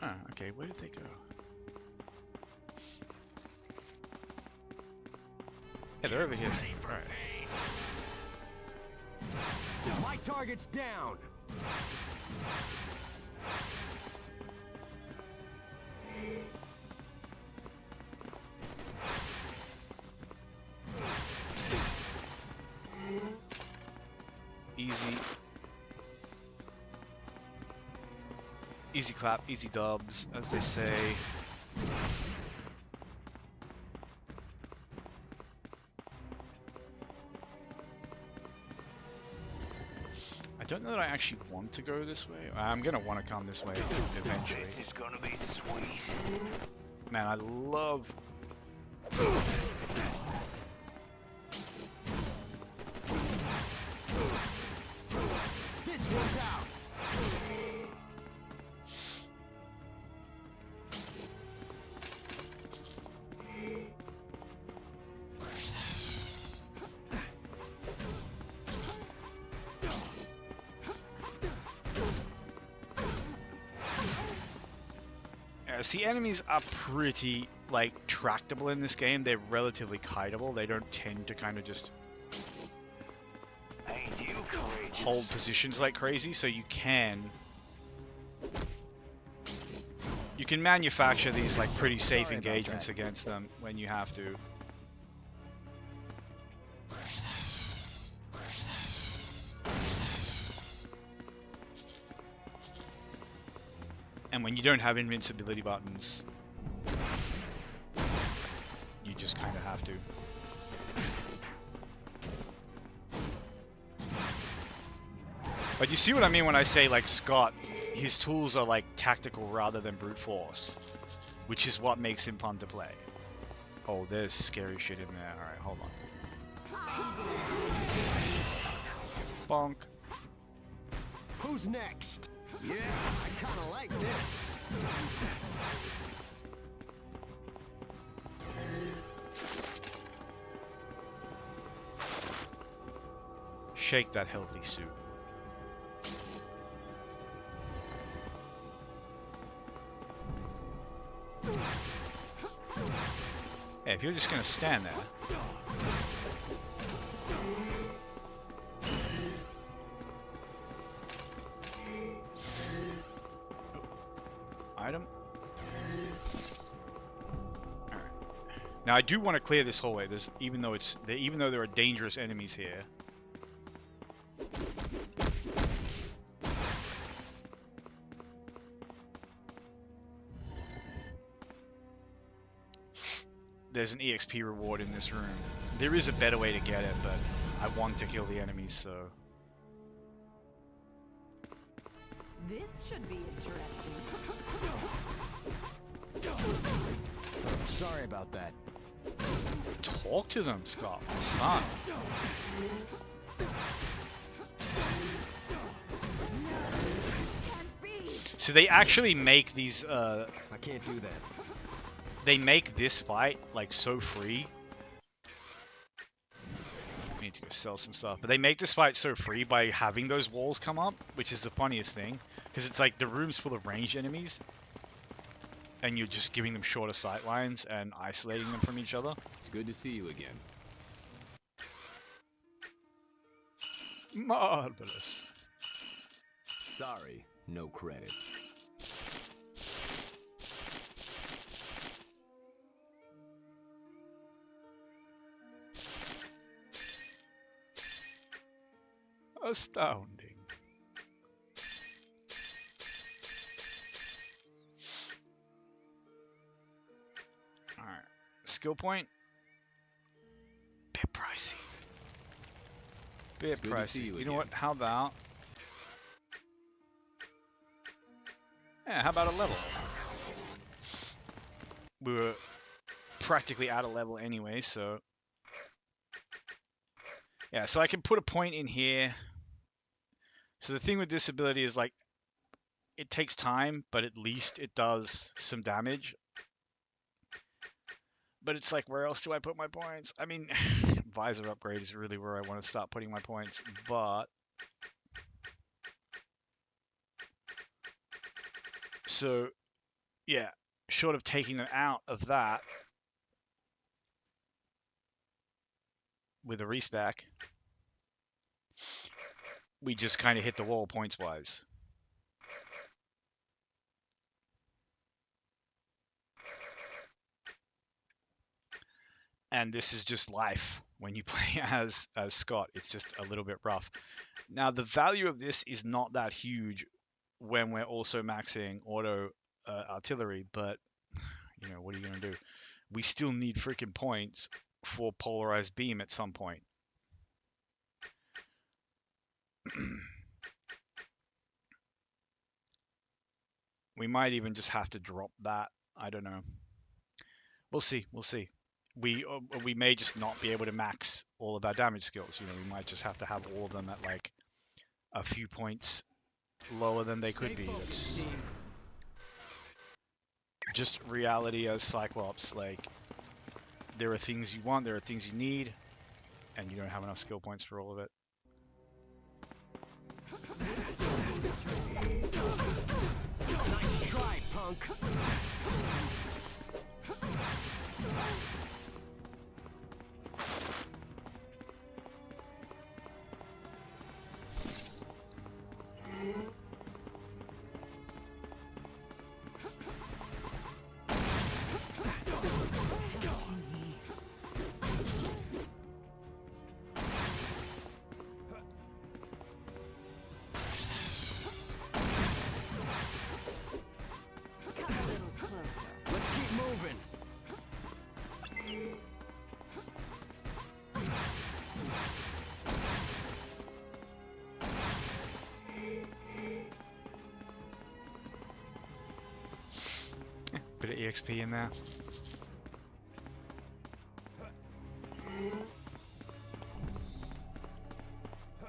A: Ah, okay, where did they go? Yeah, they're over here. Alright.
C: My target's down.
A: Easy. Easy clap, easy dubs, as they say. I don't know that I actually want to go this way. I'm gonna want to come this way eventually.
B: This is gonna be sweet.
A: Man, I love...
C: This one's out.
A: See, enemies are pretty, like, tractable in this game. They're relatively kiteable. They don't tend to kind of just
B: Ain't you courageous?
A: hold positions like crazy, so you can manufacture these, like, pretty safe
C: Sorry about
A: engagements
C: that.
A: against them when you have to. And when you don't have invincibility buttons, you just kind of have to. But you see what I mean when I say, like, Scott, his tools are, like, tactical rather than brute force, which is what makes him fun to play. Oh, there's scary shit in there. Alright, hold on. Bonk.
C: Who's next? Yeah, I kind of like this.
A: Shake that healthy suit. Hey, if you're just gonna stand there. Item. Alright. Now I do want to clear this hallway. There's even though there are dangerous enemies here. There's an EXP reward in this room. There is a better way to get it, but I want to kill the enemies, so...
F: This should be interesting.
C: Sorry about that.
A: Talk to them, Scott, my son.
F: Can't be.
A: So they actually make these,
C: I can't do that.
A: they make this fight, like, so free. I need to go sell some stuff. But they make this fight so free by having those walls come up, which is the funniest thing. Because it's like, the room's full of ranged enemies. And you're just giving them shorter sight lines and isolating them from each other.
C: It's good to see you again.
A: Marvelous.
C: Sorry, no credit.
A: Astounding. Alright. Skill point. Bit pricey. Bit
C: Good to see
A: pricey.
C: you
A: You know
C: again.
A: what? How about... Yeah, how about a level? We were practically at a level anyway, so... Yeah, so I can put a point in here. So the thing with this ability is, like, it takes time, but at least it does some damage. But it's like, where else do I put my points? I mean, visor upgrade is really where I want to start putting my points, but... So, yeah, short of taking them out of that with a respec, we just kind of hit the wall points-wise. And this is just life when you play as Scott. It's just a little bit rough. Now, the value of this is not that huge when we're also maxing auto artillery, but, you know, what are you going to do? We still need freaking points for polarized beam at some point. We might even just have to drop that. I don't know. We'll see. We'll see. We may just not be able to max all of our damage skills. You know, we might just have to have all of them at like a few points lower than they could be. It's just reality as Cyclops. Like, there are things you want, there are things you need, and you don't have enough skill points for all of it.
C: Nice try, punk.
F: Come a little closer.
C: Let's keep moving.
A: Bit of EXP in there.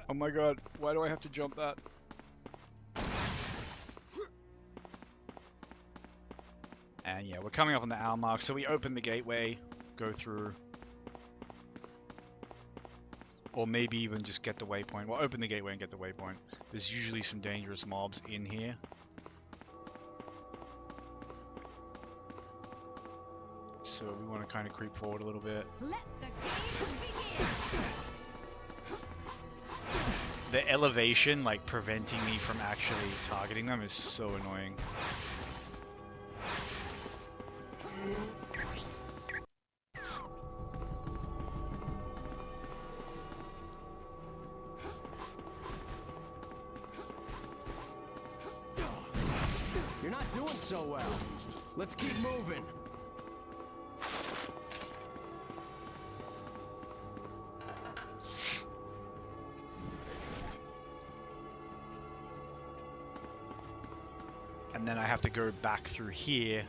A: Oh my god, why do I have to jump that? And yeah, we're coming up on the hour mark, so we open the gateway, go through, or maybe even just get the waypoint. We'll open the gateway and get the waypoint. There's usually some dangerous mobs in here. So we want to kind of creep forward a little bit.
F: Let the game begin.
A: The elevation, like, preventing me from actually targeting them is so annoying.
C: You're not doing so well. Let's keep moving.
A: And then I have to go back through here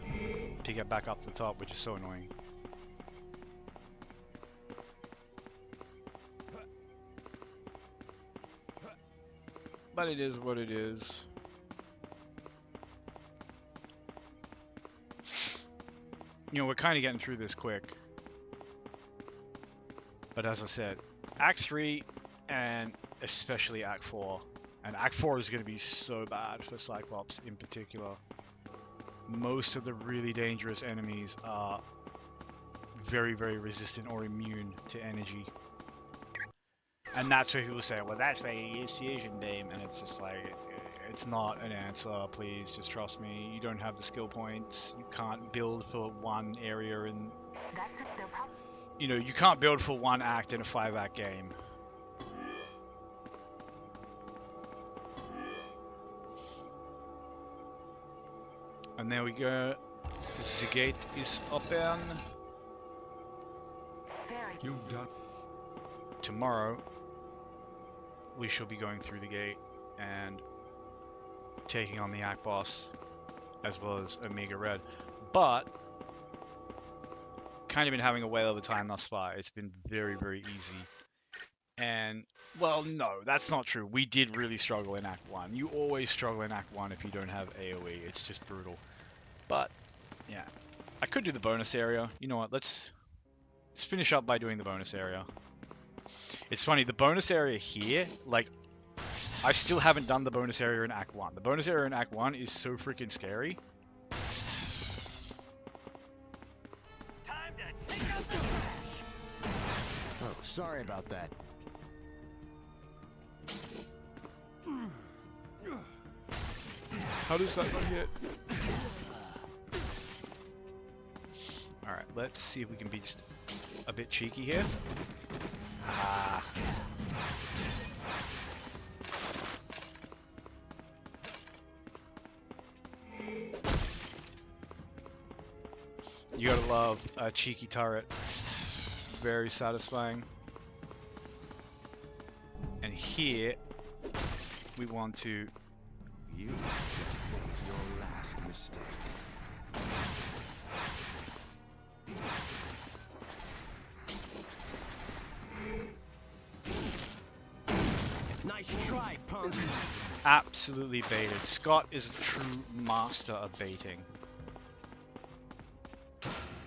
A: to get back up the top, which is so annoying. But it is what it is. You know, we're kind of getting through this quick. But as I said, Act 3 and especially Act 4. And Act 4 is going to be so bad for Cyclops in particular. Most of the really dangerous enemies are very, very resistant or immune to energy. And that's where people say, well, that's why you use Fusion Beam. And it's just like, it's not an answer. Please, just trust me. You don't have the skill points. You can't build for one area in...
D: That's it. They're probably.
A: You know, you can't build for one act in a 5-act game. And there we go. The gate is open.
D: Very.
C: You've done.
A: Tomorrow, we shall be going through the gate and taking on the Act boss, as well as Omega Red. But, kind of been having a whale of a time thus far. It's been very, very easy. And, well, no, that's not true. We did really struggle in Act 1. You always struggle in Act 1 if you don't have AoE. It's just brutal. But, yeah. I could do the bonus area. You know what, let's finish up by doing the bonus area. It's funny, the bonus area here, like, I still haven't done the bonus area in Act 1. The bonus area in Act 1 is so freaking scary.
B: Time to take out the trash.
C: Oh, sorry about that.
A: How does that not hit? Alright, let's see if we can be just a bit cheeky here. Ah. You gotta love a cheeky turret. Very satisfying. And here, we want to...
C: You just made your last mistake. Nice try, punk.
A: absolutely baited. Scott is a true master of baiting.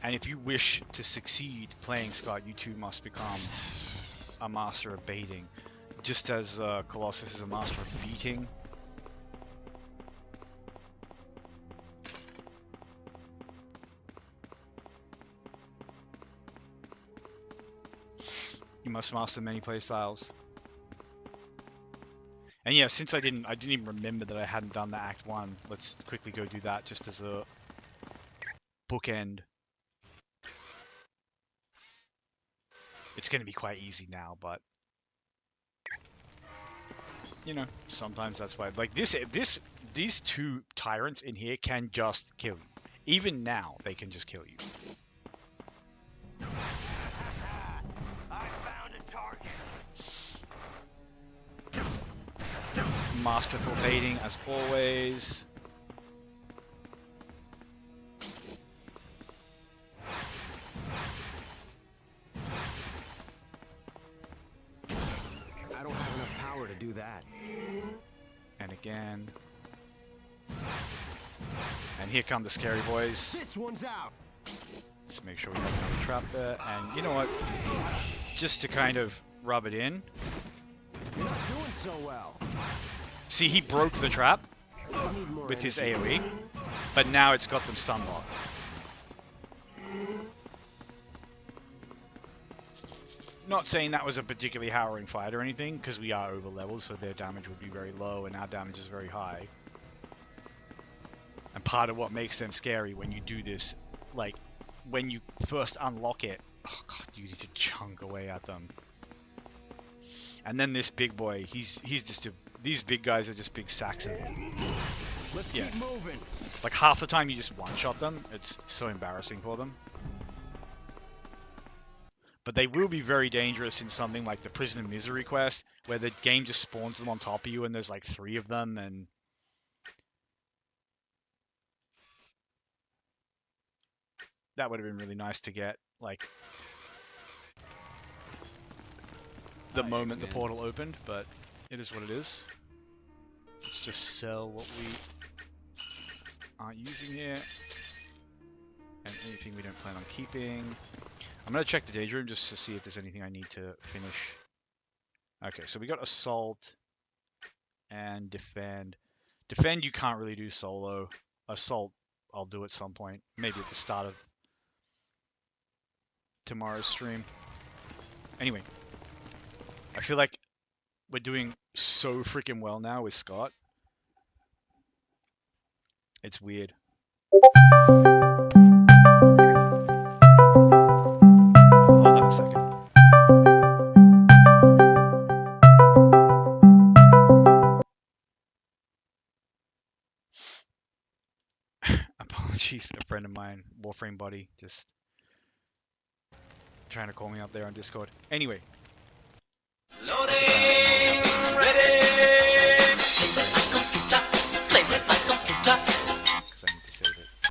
A: And if you wish to succeed playing Scott, you too must become a master of baiting. Just as Colossus is a master of beating. You must master many playstyles. And yeah, since I didn't even remember that I hadn't done the Act 1, let's quickly go do that just as a bookend. It's going to be quite easy now, but you know, sometimes that's why. Like these two tyrants in here can just kill you. Even now, they can just kill you.
B: I found a target.
A: Masterful baiting as always.
C: I don't have enough power to do that.
A: And again. And here come the scary boys.
C: This one's out.
A: Just make sure we have another trap there. And you know what? Just to kind of rub it in.
C: You're not doing so well.
A: See, he broke the trap
C: I need more
A: with his
C: energy.
A: AoE, but now it's got them stun locked. Not saying that was a particularly harrowing fight or anything, because we are over leveled, so their damage would be very low and our damage is very high. And part of what makes them scary when you do this, like, when you first unlock it, oh god, you need to chunk away at them. And then this big boy, he's just a... These big guys are just big sacks of...
C: Let's
A: Yeah.
C: keep moving.
A: Like, half the time you just one-shot them. It's so embarrassing for them. But they will be very dangerous in something like the Prison of Misery quest, where the game just spawns them on top of you and there's like 3 of them, and... That would have been really nice to get, like... the moment the portal opened, but it is what it is. Let's just sell what we aren't using here. And anything we don't plan on keeping. I'm going to check the Danger Room just to see if there's anything I need to finish. Okay, so we got Assault and Defend. Defend you can't really do solo. Assault I'll do at some point. Maybe at the start of tomorrow's stream. Anyway. I feel like we're doing so freaking well now with Scott. It's weird. Hold on a second. Apologies, a friend of mine, Warframe buddy, just trying to call me up there on Discord. Anyway,